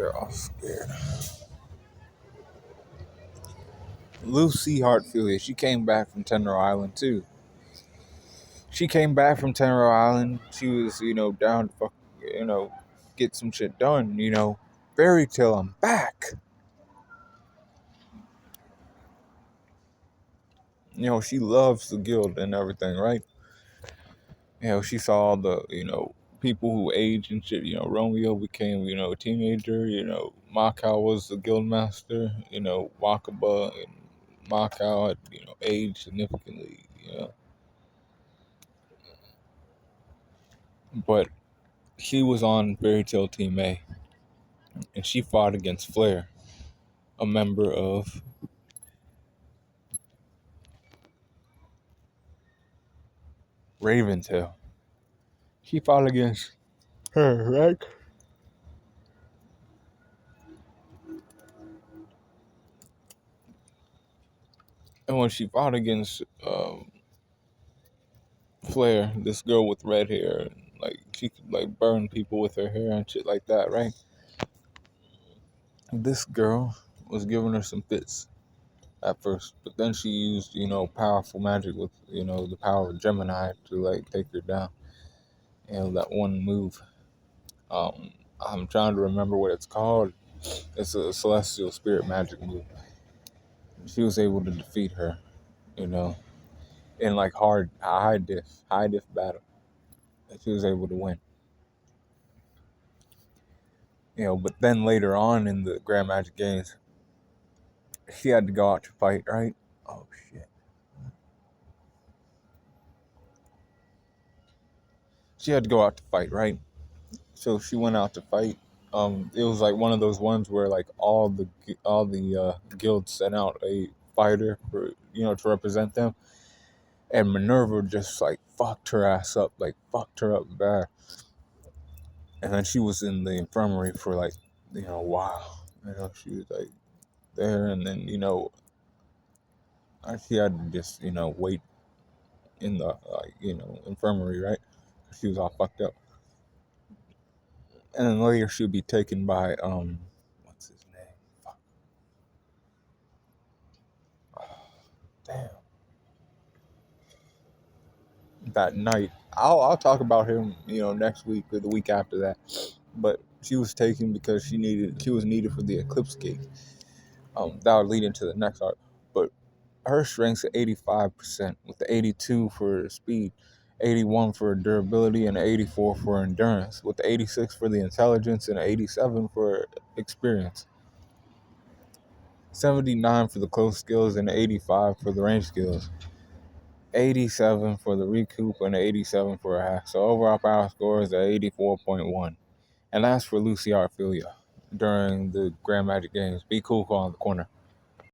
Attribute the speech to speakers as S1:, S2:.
S1: They're all scared. Lucy Hartfield, she came back from Tenor Island too. She came back from Tenor Island. She was, down to get some shit done. Fairy Tale, I'm back. She loves the guild and everything, right? She saw all the, people who age and shit. Romeo became, a teenager. Makao was the guild master. Wakaba and Makao had, aged significantly. But she was on Fairy Tale Team A, and she fought against Flair, a member of Raventail. She fought against her, right? And when she fought against Flair, this girl with red hair, she could burn people with her hair and shit like that, right? This girl was giving her some fits at first, but then she used, powerful magic with, the power of Gemini to take her down. That one move. I'm trying to remember what it's called. It's a celestial spirit magic move. She was able to defeat her, in high diff battle. She was able to win. But then later on in the Grand Magic Games, she had to go out to fight, right? Oh shit. She had to go out to fight, right? So she went out to fight. It was one of those ones where all the guilds sent out a fighter for to represent them, and Minerva just fucked her ass up, fucked her up bad. And then she was in the infirmary for a while. She was there, and then she had to just wait in the infirmary, right? She was all fucked up. And then later she'll be taken by what's his name? Fuck. Oh, damn. That night, I'll talk about him, next week or the week after that. But she was taken because she was needed for the Eclipse Gate. That would lead into the next arc. But her strength's at 85%, with the 82 for speed, 81 for durability, and 84 for endurance, with the 86 for the intelligence and 87 for experience. 79 for the close skills and 85 for the range skills. 87 for the recoup and 87 for a hack. So overall power score is at 84.1. And that's for Lucy Arfilia during the Grand Magic Games. Be cool on the corner.